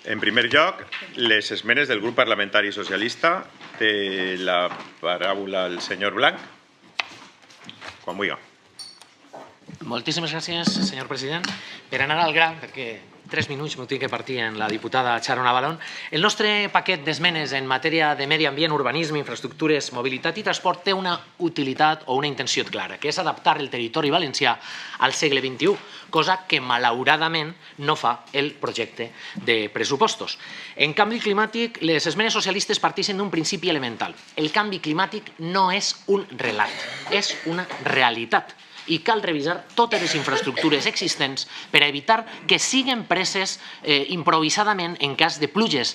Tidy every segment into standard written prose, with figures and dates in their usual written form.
En primer lloc, les esmenes del grup parlamentari socialista. Té la paraula el senyor Blanc. Quan vulgui. Moltíssimes gràcies, senyor president. Per anar al gra, perquè 3 minuts m'ho tinc que partir en la diputada Sharon Avalon, el nostre paquet d'esmenes en matèria de medi ambient, urbanisme, infraestructures, mobilitat i transport té una utilitat o una intenció clara, que és adaptar el territori valencià al segle XXI, cosa que malauradament no fa el projecte de pressupostos. En canvi climàtic, les esmenes socialistes parteixen d'un principi elemental. El canvi climàtic no és un relat, és una realitat. I cal revisar totes les infraestructures existents per a evitar que siguin preses improvisadament en cas de pluges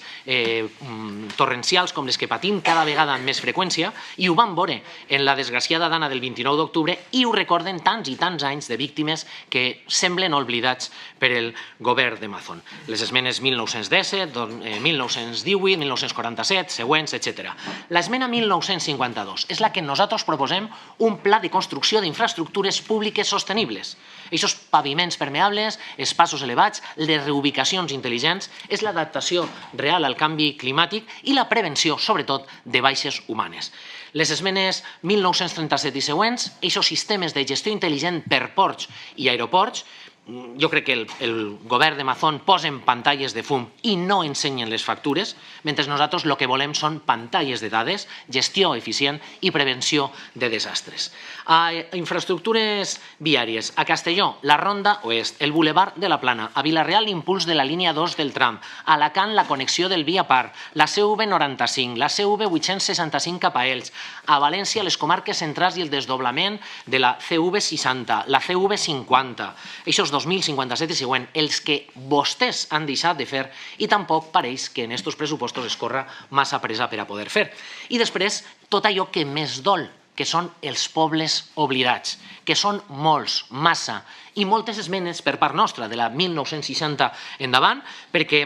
torrencials com les que patim cada vegada amb més freqüència, i ho vam veure en la desgraciada dana del 29 d'octubre i ho recorden tants i tants anys de víctimes que semblen oblidats per el govern de Mazón. Les esmenes 1917, 1918, 1947, següents, etc. L'esmena 1952 és la que nosaltres proposem un pla de construcció d'infraestructures públiques sostenibles. Aquests paviments permeables, espaços elevats, les reubicacions intel·ligents, és l'adaptació real al canvi climàtic i la prevenció, sobretot, de baixes humanes. Les esmenes 1937 i següents, aquests sistemes de gestió intel·ligent per ports i aeroports, jo crec que el govern de Mazón posa pantalles de fum i no ensenyen les factures, mentre nosaltres el que volem són pantalles de dades, gestió eficient i prevenció de desastres. A infraestructures viàries, a Castelló, la Ronda Oest, el Boulevard de la Plana, a Vila-real l'impuls de la línia 2 del tram, a Alacant la connexió del Via Par, la CV95, la CV 865 cap a Elx, a València les comarques centrals i el desdoblament de la CV60, la CV50, aquests 2057 i següent, els que vostès han deixat de fer i tampoc pareix que en aquests pressupostos es corra massa pressa per a poder fer. I després, tot allò que més dol, que són els pobles oblidats, que són molts, massa, i moltes esmenes per part nostra, de la 1960 endavant, perquè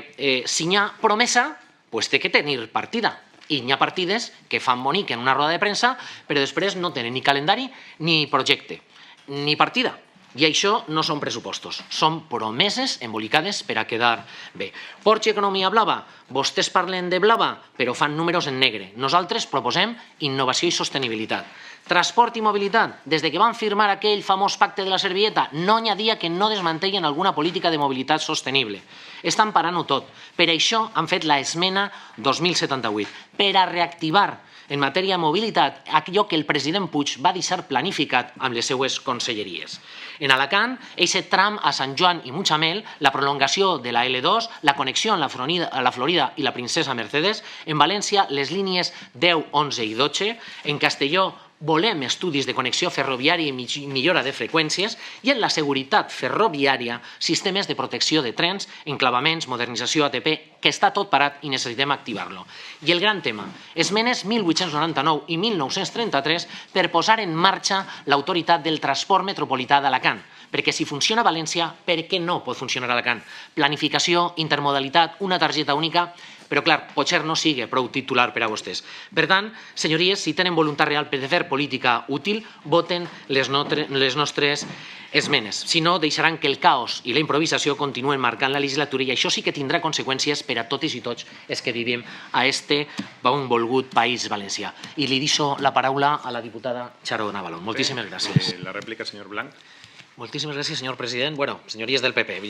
si hi ha promesa, doncs té que tenir partida. I hi ha partides que fan bonic en una roda de premsa, però després no tenen ni calendari, ni projecte, ni partida. I això no són pressupostos, són promeses embolicades per a quedar bé. Ports i economia blava, vostès parlen de blava, però fan números en negre. Nosaltres proposem innovació i sostenibilitat. Transport i mobilitat, des que van firmar aquell famós pacte de la servilleta, no hi ha dia que no desmantellen alguna política de mobilitat sostenible. Estan parant-ho tot. Per això han fet l'esmena 2078, per a reactivar en matèria de mobilitat allò que el president Puig va deixar planificat amb les seues conselleries. En Alacant, aquest tram a Sant Joan i Mutxamel, la prolongació de la L2, la connexió amb la Florida i la Princesa Mercedes, en València les línies 10, 11 i 12, en Castelló volem estudis de connexió ferroviària i millora de freqüències, i en la seguretat ferroviària, sistemes de protecció de trens, enclavaments, modernització ATP, que està tot parat i necessitem activar-lo. I el gran tema, esmenes 1899 i 1933 per posar en marxa l'autoritat del transport metropolità d'Alacant, perquè si funciona a València, per què no pot funcionar a Alacant? Planificació, intermodalitat, una targeta única, però clar, potser no sigui prou titular per a vostès. Per tant, senyories, si tenen voluntat real per fer política útil, voten les nostres esmenes. Si no, deixaran que el caos i la improvisació continuen marcant la legislatura, i això sí que tindrà conseqüències per a totes i tots els que vivim a este volgut país valencià. I li deixo la paraula a la diputada Sharon Avalon. Moltíssimes gràcies. La rèplica, senyor Blanc. Moltíssimes gràcies, senyor president. Bueno, senyories del PP,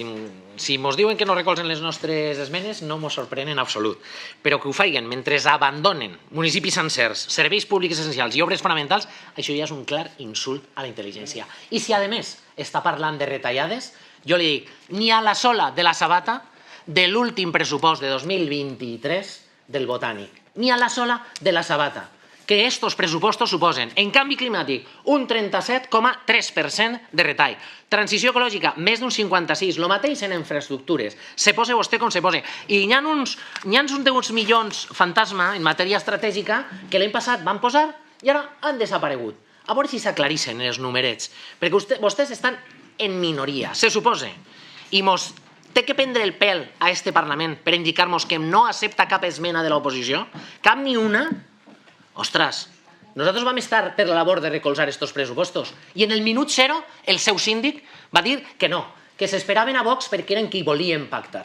si mos diuen que no recolzen les nostres esmenes, no mos sorprèn en absolut. Però que ho feien mentre abandonen municipis sencers, serveis públics essencials i obres fonamentals, això ja és un clar insult a la intel·ligència. I si, a més, està parlant de retallades, jo li dic, ni a la sola de la sabata de l'últim pressupost de 2023 del Botànic, ni a la sola de la sabata, que estos pressupostos suposen, en canvi climàtic, un 37,3% de retall. Transició ecològica, més d'un 56%, el mateix en infraestructures. Se posa vostè com se posa. I hi ha uns 10 milions fantasma en matèria estratègica que l'any passat van posar i ara han desaparegut. A veure si s'aclareixen els numerets, perquè vostès estan en minoria, se suposa, i mos té que prendre el pèl a este Parlament per indicar-nos que no accepta cap esmena de l'oposició, cap ni una. Ostres, nosaltres vam estar per la labor de recolzar estos pressupostos i en el minut 0 el seu síndic va dir que no, que s'esperaven a Vox perquè eren qui volien pactar.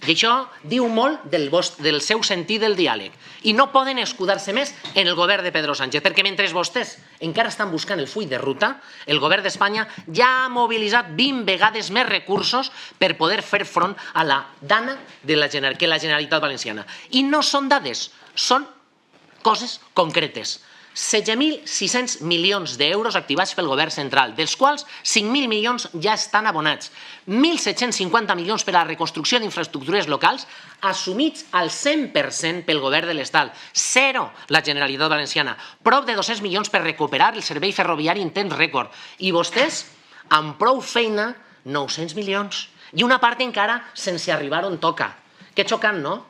I això diu molt del seu sentit del diàleg. I no poden escudar-se més en el govern de Pedro Sánchez, perquè mentre vostès encara estan buscant el full de ruta, el govern d'Espanya ja ha mobilitzat 20 vegades més recursos per poder fer front a la dana que la Generalitat Valenciana. I no són dades, són coses concretes. 16.600 milions d'euros activats pel govern central, dels quals 5.000 milions ja estan abonats. 1.750 milions per a la reconstrucció d'infraestructures locals, assumits al 100% pel govern de l'Estat. Zero la Generalitat Valenciana. Prop de 200 milions per recuperar el servei ferroviari en temps rècord. I vostès, amb prou feina, 900 milions. I una part encara sense arribar on toca. Que xocant, no?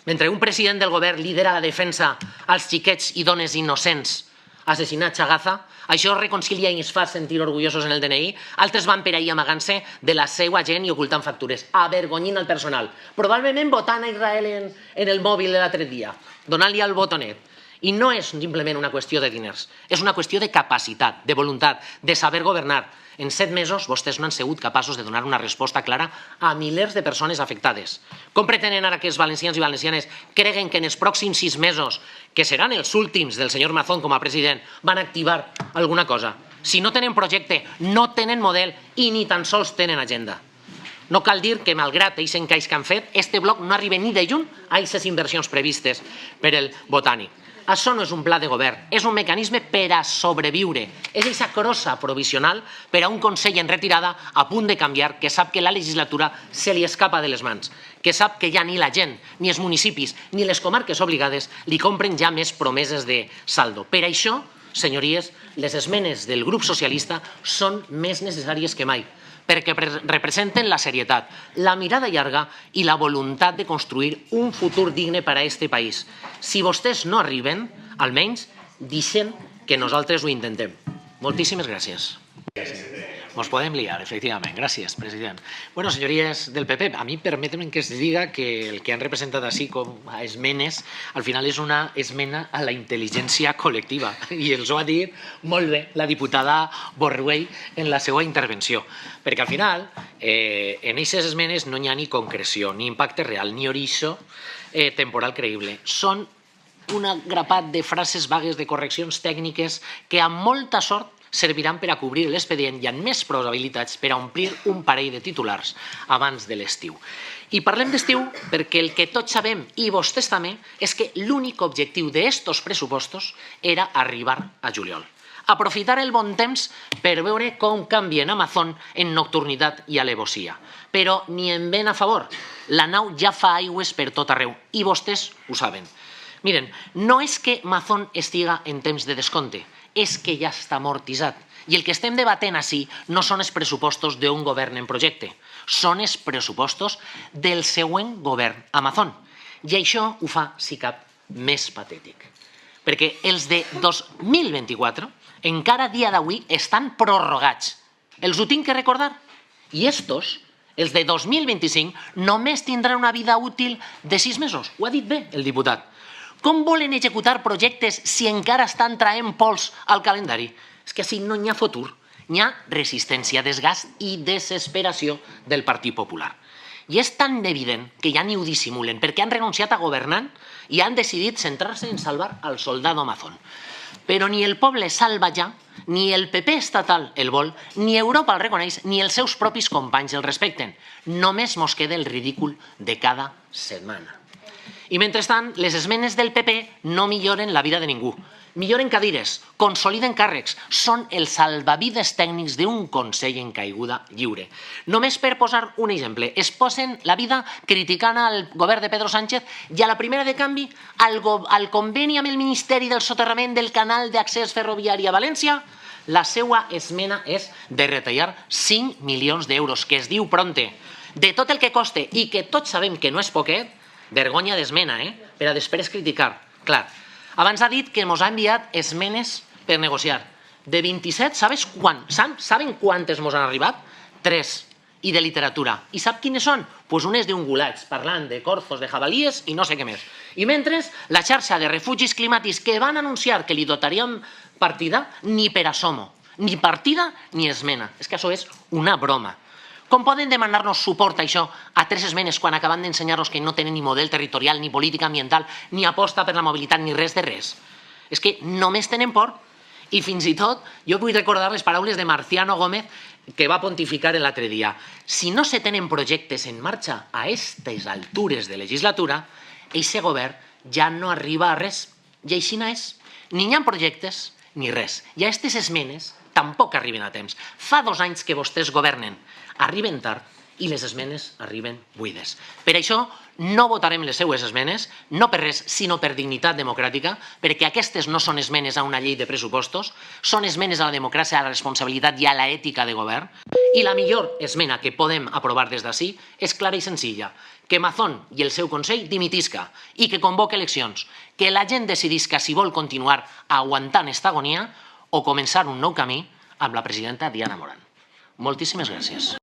Mentre un president del govern lidera la defensa als xiquets i dones innocents assassinats a Gaza, això es reconcilia i ens fa sentir orgullosos en el DNI, altres van per ahir amagant-se de la seva gent i ocultant factures, avergonyint el personal, probablement votant a Israel en el mòbil de l'altre dia, donant-li al botonet. I no és simplement una qüestió de diners, és una qüestió de capacitat, de voluntat, de saber governar. En 7 mesos vostès no han sigut capaços de donar una resposta clara a milers de persones afectades. Com pretenen ara que els valencians i valencianes creguen que en els pròxims 6 mesos, que seran els últims del senyor Mazón com a president, van activar alguna cosa? Si no tenen projecte, no tenen model i ni tan sols tenen agenda. No cal dir que, malgrat aquests encaix que han fet, este bloc no arriba ni de lluny a aquestes inversions previstes per el Botànic. Això no és un pla de govern, és un mecanisme per a sobreviure. És aquesta crossa provisional per a un Consell en retirada a punt de canviar, que sap que la legislatura se li escapa de les mans, que sap que ja ni la gent, ni els municipis, ni les comarques obligades li compren ja més promeses de saldo. Per això, senyories, les esmenes del grup socialista són més necessàries que mai, perquè representen la serietat, la mirada llarga i la voluntat de construir un futur digne per a aquest país. Si vostès no arriben, almenys deixen que nosaltres ho intentem. Moltíssimes gràcies. Nos podem liar, efectivament. Gràcies, president. Bueno, senyories del PP, a mi permeten que es diga que el que han representat així com a esmenes, al final és una esmena a la intel·ligència col·lectiva. I els ho ha dit molt bé la diputada Borruell en la seva intervenció. Perquè al final, en aquestes esmenes no hi ha ni concreció, ni impacte real, ni horitzó temporal creïble. Són un grapat de frases vagues, de correccions tècniques que amb molta sort serviran per a cobrir l'expedient i amb més probabilitats per a omplir un parell de titulars abans de l'estiu. I parlem d'estiu perquè el que tots sabem, i vostès també, és que l'únic objectiu d'estos pressupostos era arribar a juliol. Aprofitar el bon temps per veure com canvien Amazon en nocturnitat i alevosia. Però ni en ben a favor. La nau ja fa aigües per tot arreu i vostès ho saben. Miren, no és que Amazon estiga en temps de descompte, és que ja està amortitzat. I el que estem debatent així no són els pressupostos d'un govern en projecte, són els pressupostos del següent govern Amazon. I això ho fa, si cap, més patètic. Perquè els de 2024, encara a dia d'avui, estan prorrogats. Els ho tinc que recordar. I estos, els de 2025, només tindran una vida útil de 6 mesos. Ho ha dit bé el diputat. Com volen executar projectes si encara estan traient pols al calendari? És que així no hi ha futur, hi ha resistència, desgast i desesperació del Partit Popular. I és tan evident que ja ni ho dissimulen, perquè han renunciat a governar i han decidit centrar-se en salvar al soldado Amazon. Però ni el poble salva ja, ni el PP estatal el vol, ni Europa el reconeix, ni els seus propis companys el respecten. Només mos queda el ridícul de cada setmana. I mentrestant, les esmenes del PP no milloren la vida de ningú. Milloren cadires, consoliden càrrecs, són els salvavides tècnics d'un Consell en caiguda lliure. Només per posar un exemple, es posen la vida criticant al govern de Pedro Sánchez i a la primera de canvi al conveni amb el Ministeri del Soterrament del Canal d'Accés Ferroviari a València, la seva esmena és de retallar 5 milions d'euros, que es diu pronte. De tot el que costa i que tots sabem que no és poquet, vergonya d'esmena, per a després criticar. Clar, abans ha dit que ens ha enviat esmenes per negociar. De 27, saben quantes ens han arribat? 3. I de literatura. I sap quines són? Doncs unes d'ungulats, parlant de corzos, de jabalíes i no sé què més. I mentre, la xarxa de refugis climàtics que van anunciar que li dotaríem partida, ni per asomo. Ni partida ni esmena. És que això és una broma. Com poden demanar-nos suport a això a 3 esmenes quan acaben d'ensenyar-nos que no tenen ni model territorial, ni política ambiental, ni aposta per la mobilitat, ni res de res? És que només tenen por. I fins i tot, jo vull recordar les paraules de Marciano Gómez, que va pontificar l'altre dia. Si no se tenen projectes en marxa a aquestes altures de legislatura, aquest govern ja no arriba a res. I així no és. Ni hi ha projectes, ni res. I a aquestes esmenes tampoc arriben a temps. Fa 2 anys que vostès governen. Arriben tard i les esmenes arriben buides. Per això no votarem les seues esmenes, no per res, sinó per dignitat democràtica, perquè aquestes no són esmenes a una llei de pressupostos, són esmenes a la democràcia, a la responsabilitat i a l'ètica de govern. I la millor esmena que podem aprovar des d'ací és clara i senzilla. Que Mazón i el seu Consell dimitisca i que convoque eleccions. Que la gent decidisca si vol continuar aguantant esta agonia o començar un nou camí amb la presidenta Diana Morant. Moltíssimes gràcies.